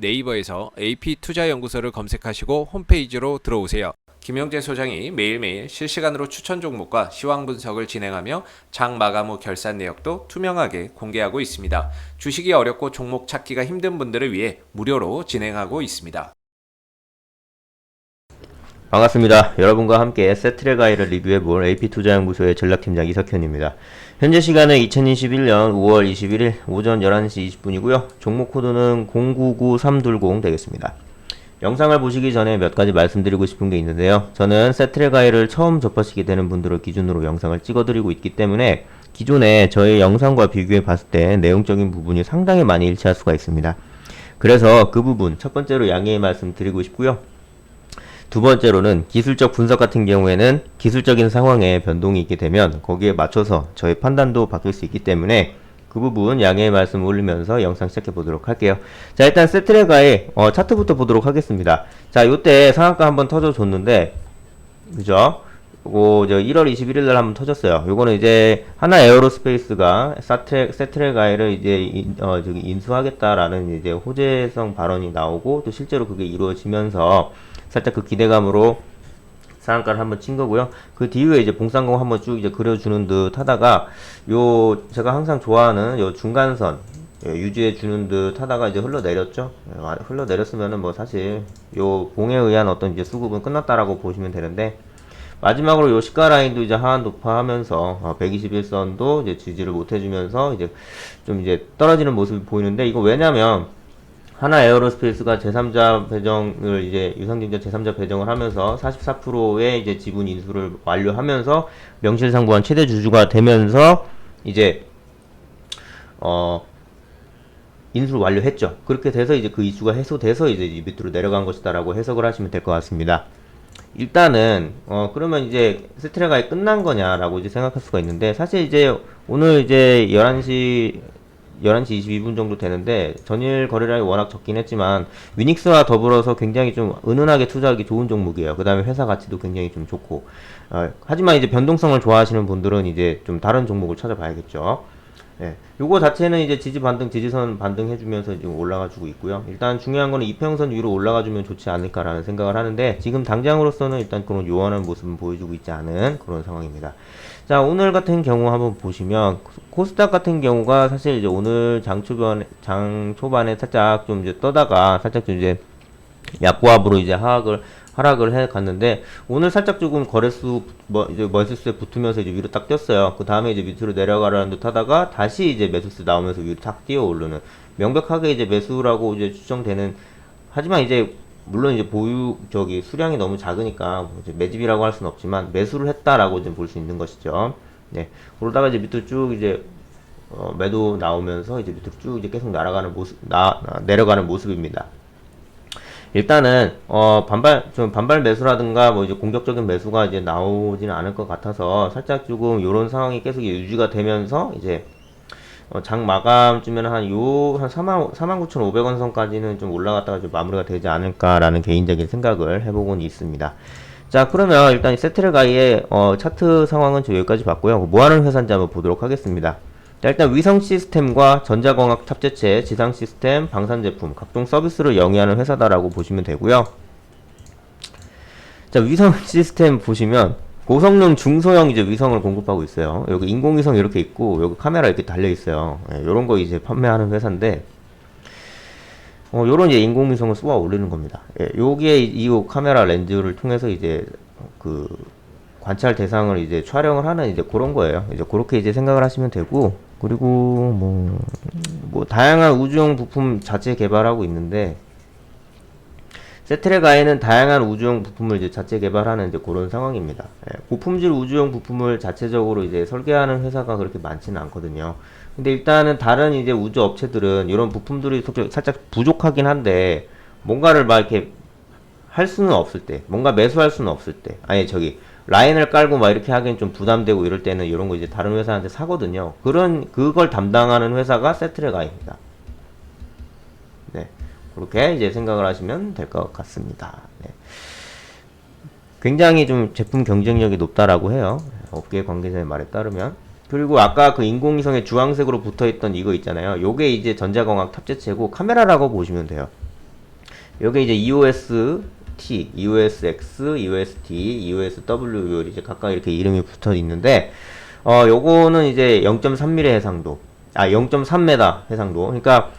네이버에서 AP투자연구소를 검색하시고 홈페이지로 들어오세요. 김영재 소장이 매일매일 실시간으로 추천 종목과 시황 분석을 진행하며 장 마감 후 결산 내역도 투명하게 공개하고 있습니다. 주식이 어렵고 종목 찾기가 힘든 분들을 위해 무료로 진행하고 있습니다. 반갑습니다. 여러분과 함께 세트레가이를 리뷰해볼 AP투자연구소의 전략팀장 이석현입니다. 현재 시간은 2021년 5월 21일 오전 11시 20분이고요. 종목 코드는 099320 되겠습니다. 영상을 보시기 전에 몇 가지 말씀드리고 싶은 게 있는데요. 저는 세트레가이를 처음 접하시게 되는 분들을 기준으로 영상을 찍어드리고 있기 때문에 기존에 저의 영상과 비교해 봤을 때 내용적인 부분이 상당히 많이 일치할 수가 있습니다. 그래서 그 부분 첫 번째로 양해의 말씀 드리고 싶고요. 두 번째로는 기술적 분석 같은 경우에는 기술적인 상황에 변동이 있게 되면 거기에 맞춰서 저의 판단도 바뀔 수 있기 때문에 그 부분 양해의 말씀 올리면서 영상 시작해 보도록 할게요. 자, 일단 세트레가의 차트부터 보도록 하겠습니다. 자, 요때 상한가 한번 터져 줬는데 그죠? 요거 저 1월 21일 날 한번 터졌어요. 요거는 이제 하나 에어로스페이스가 세트레가이를 이제 저기 인수하겠다라는 이제 호재성 발언이 나오고 또 실제로 그게 이루어지면서 살짝 그 기대감으로 상한가를 한번 친 거고요. 그 뒤에 이제 봉상공 한번 쭉 이제 그려주는 듯 하다가 요 제가 항상 좋아하는 요 중간선 유지해 주는 듯 하다가 이제 흘러내렸죠. 흘러내렸으면은 뭐 사실 요 봉에 의한 어떤 이제 수급은 끝났다라고 보시면 되는데 마지막으로 요 시가 라인도 이제 하한 도파하면서 121선도 이제 지지를 못 해주면서 이제 좀 이제 떨어지는 모습이 보이는데 이거 왜냐면 하나 에어로스페이스가 제3자 배정을 이제 유상증자 제3자 배정을 하면서 44%의 이제 지분 인수를 완료하면서 명실상부한 최대 주주가 되면서 이제 인수를 완료했죠. 그렇게 돼서 이제 그 이슈가 해소돼서 이제 밑으로 내려간 것이다라고 해석을 하시면 될 것 같습니다. 일단은 그러면 이제 세트레가이 끝난 거냐라고 이제 생각할 수가 있는데 사실 이제 오늘 이제 11시 22분 정도 되는데 전일 거래량이 워낙 적긴 했지만 위닉스와 더불어서 굉장히 좀 은은하게 투자하기 좋은 종목이에요. 그 다음에 회사 가치도 굉장히 좀 좋고 하지만 이제 변동성을 좋아하시는 분들은 이제 좀 다른 종목을 찾아봐야겠죠. 예, 요거 자체는 이제 지지 반등, 지지선 반등해주면서 지금 올라가주고 있고요. 일단 중요한 거는 이평선 위로 올라가주면 좋지 않을까라는 생각을 하는데 지금 당장으로서는 일단 그런 요원한 모습은 보여주고 있지 않은 그런 상황입니다. 자, 오늘 같은 경우 한번 보시면 코스닥 같은 경우가 사실 이제 오늘 장 초반에 살짝 좀 이제 떠다가 살짝 좀 이제 약보합으로 이제 하락을 해 갔는데 오늘 살짝 조금 거래수 이제 매수수에 붙으면서 이제 위로 딱 뛰었어요. 그 다음에 이제 밑으로 내려가라는 듯 하다가 다시 이제 매수수 나오면서 위로 탁 뛰어 오르는 명백하게 이제 매수라고 이제 추정되는 하지만 이제 물론 이제 수량이 너무 작으니까 뭐 이제 매집이라고 할 수는 없지만 매수를 했다라고 이제 볼 수 있는 것이죠. 네. 그러다가 이제 밑으로 쭉 이제 매도 나오면서 이제 밑으로 쭉 이제 계속 날아가는 모습 내려가는 모습입니다. 일단은 반발 매수라든가 뭐 이제 공격적인 매수가 이제 나오지는 않을 것 같아서 살짝 조금 요런 상황이 계속 유지가 되면서 이제 장 마감쯤에는 한 49,500원 선까지는 좀 올라갔다가 좀 마무리가 되지 않을까라는 개인적인 생각을 해보곤 있습니다. 자, 그러면 일단 세트레가이의 차트 상황은 저 여기까지 봤고요. 뭐 하는 회사인지 한번 보도록 하겠습니다. 자, 일단 위성 시스템과 전자광학 탑재체, 지상 시스템, 방산 제품, 각종 서비스를 영위하는 회사다라고 보시면 되고요. 자, 위성 시스템 보시면 고성능 중소형 이제 위성을 공급하고 있어요. 여기 인공위성 이렇게 있고 여기 카메라 이렇게 달려 있어요. 요런 거 이제 판매하는 회사인데 요런 이제 인공위성을 쏘아 올리는 겁니다. 여기에 이 카메라 렌즈를 통해서 이제 그 관찰 대상을 이제 촬영을 하는 이제 그런 거예요. 이제 그렇게 이제 생각을 하시면 되고 그리고 뭐 다양한 우주용 부품 자체 개발하고 있는데 세트레가이는 다양한 우주용 부품을 이제 자체 개발하는 이제 그런 상황입니다. 고품질 우주용 부품을 자체적으로 이제 설계하는 회사가 그렇게 많지는 않거든요. 근데 일단은 다른 이제 우주 업체들은 이런 부품들이 살짝 부족하긴 한데 뭔가를 막 이렇게 할 수는 없을 때, 뭔가 매수할 수는 없을 때, 아니 저기 라인을 깔고 막 이렇게 하기엔 좀 부담되고 이럴 때는 이런 거 이제 다른 회사한테 사거든요. 그걸 담당하는 회사가 세트레가이입니다. 네. 그렇게 이제 생각을 하시면 될 것 같습니다. 네. 굉장히 좀 제품 경쟁력이 높다라고 해요. 업계 관계자의 말에 따르면. 그리고 아까 그 인공위성에 주황색으로 붙어있던 이거 있잖아요. 요게 이제 전자광학 탑재체고 카메라라고 보시면 돼요. 요게 이제 EOS-T, EOS-X, EOS-D, EOS-W 이제 각각 이렇게 이름이 붙어 있는데, 요거는 이제 0.3mm 해상도, 0.3m 해상도. 그러니까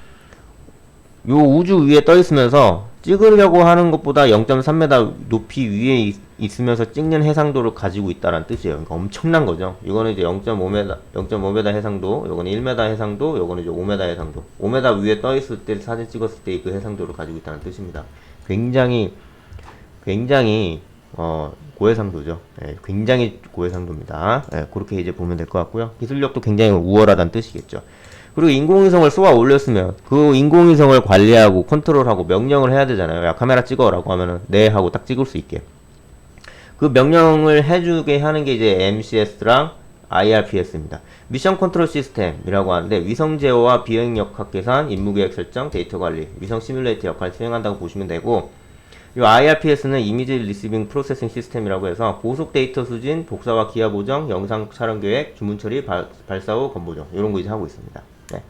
요 우주 위에 떠 있으면서 찍으려고 하는 것보다 0.3m 높이 위에 있으면서 찍는 해상도를 가지고 있다는 뜻이에요. 그러니까 엄청난 거죠. 이거는 이제 0.5m 해상도, 요거는 1m 해상도, 요거는 이제 5m 해상도. 5m 위에 떠 있을 때 사진 찍었을 때 그 해상도를 가지고 있다는 뜻입니다. 굉장히 고해상도죠. 예, 굉장히 고해상도입니다. 예, 그렇게 이제 보면 될 것 같고요. 기술력도 굉장히 우월하다는 뜻이겠죠. 그리고 인공위성을 쏘아 올렸으면 그 인공위성을 관리하고 컨트롤하고 명령을 해야 되잖아요. 야, 카메라 찍어라고 하면은 네 하고 딱 찍을 수 있게. 그 명령을 해주게 하는 게 이제 MCS랑 IRPS입니다. 미션 컨트롤 시스템이라고 하는데 위성 제어와 비행 역학 계산, 임무 계획 설정, 데이터 관리, 위성 시뮬레이터 역할을 수행한다고 보시면 되고, 이 IRPS는 이미지 리시빙 프로세싱 시스템이라고 해서 고속 데이터 수진, 복사와 기하 보정, 영상 촬영 계획, 주문 처리, 발사 후 건보정 이런 거 이제 하고 있습니다. 네.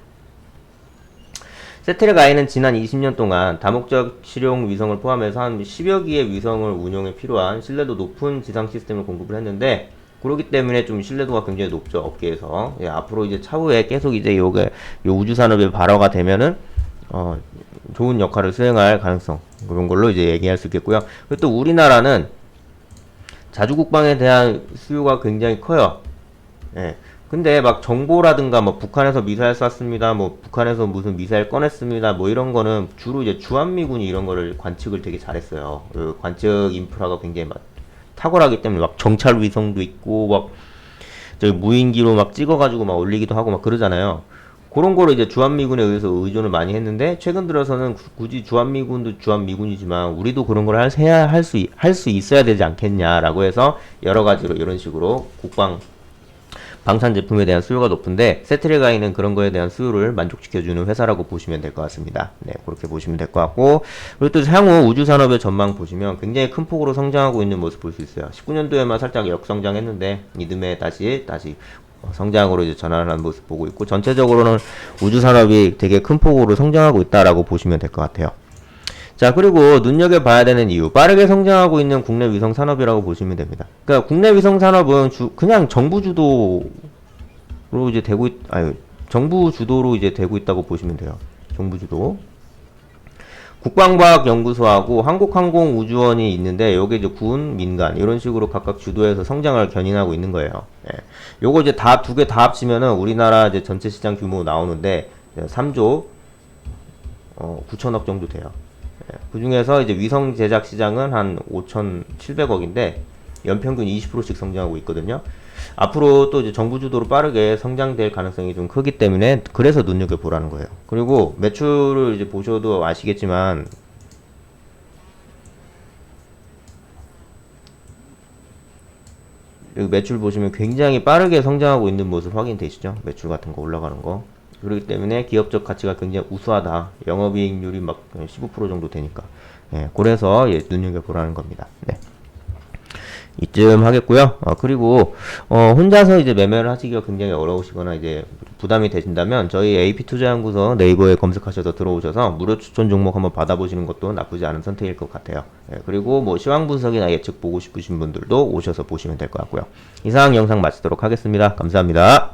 세트랙 I는 지난 20년 동안 다목적 실용 위성을 포함해서 한 10여 개의 위성을 운용에 필요한 신뢰도 높은 지상 시스템을 공급을 했는데, 그렇기 때문에 좀 신뢰도가 굉장히 높죠, 업계에서. 예, 앞으로 이제 차후에 계속 이제 요 우주 산업의 발화가 되면은 좋은 역할을 수행할 가능성, 그런 걸로 이제 얘기할 수 있겠고요. 그리고 또 우리나라는 자주국방에 대한 수요가 굉장히 커요. 예. 근데 막 정보라든가 뭐 북한에서 미사일 쐈습니다, 뭐 북한에서 무슨 미사일 꺼냈습니다, 뭐 이런 거는 주로 이제 주한미군이 이런 거를 관측을 되게 잘했어요. 그 관측 인프라가 굉장히 막 탁월하기 때문에 막 정찰 위성도 있고 막 저기 무인기로 막 찍어가지고 막 올리기도 하고 막 그러잖아요. 그런 거를 이제 주한미군에 의해서 의존을 많이 했는데, 최근 들어서는 굳이 주한미군도 주한미군이지만 우리도 그런 걸 할 수 있어야 되지 않겠냐라고 해서 여러 가지로 이런 식으로 국방 방산 제품에 대한 수요가 높은데, 세트랙 I는 그런 거에 대한 수요를 만족시켜주는 회사라고 보시면 될 것 같습니다. 네, 그렇게 보시면 될 것 같고, 그리고 또 향후 우주 산업의 전망 보시면 굉장히 큰 폭으로 성장하고 있는 모습 볼 수 있어요. 19년도에만 살짝 역성장했는데 이듬해 다시 성장으로 이제 전환하는 모습 보고 있고, 전체적으로는 우주 산업이 되게 큰 폭으로 성장하고 있다라고 보시면 될 것 같아요. 자, 그리고 눈여겨봐야 되는 이유, 빠르게 성장하고 있는 국내 위성 산업이라고 보시면 됩니다. 그러니까 국내 위성 산업은 그냥 정부 주도로 이제 정부 주도로 이제 되고 있다고 보시면 돼요. 정부 주도. 국방과학연구소하고 한국항공우주원이 있는데, 요게 이제 군, 민간 이런 식으로 각각 주도해서 성장을 견인하고 있는 거예요. 예. 요거 이제 두 개 다 합치면은 우리나라 이제 전체 시장 규모 나오는데 3조 9천억 정도 돼요. 예. 그 중에서 이제 위성 제작 시장은 한 5,700억인데 연평균 20%씩 성장하고 있거든요. 앞으로 또 이제 정부 주도로 빠르게 성장될 가능성이 좀 크기 때문에 그래서 눈여겨보라는 거예요. 그리고 매출을 이제 보셔도 아시겠지만, 여기 매출 보시면 굉장히 빠르게 성장하고 있는 모습 확인되시죠? 매출 같은 거 올라가는 거. 그렇기 때문에 기업적 가치가 굉장히 우수하다. 영업이익률이 막 15% 정도 되니까. 예, 그래서 눈여겨보라는 겁니다. 네. 이쯤 하겠고요. 그리고 혼자서 이제 매매를 하시기가 굉장히 어려우시거나 이제 부담이 되신다면 저희 AP투자연구소 네이버에 검색하셔서 들어오셔서 무료 추천 종목 한번 받아보시는 것도 나쁘지 않은 선택일 것 같아요. 예, 그리고 뭐 시황 분석이나 예측 보고 싶으신 분들도 오셔서 보시면 될 것 같고요. 이상 영상 마치도록 하겠습니다. 감사합니다.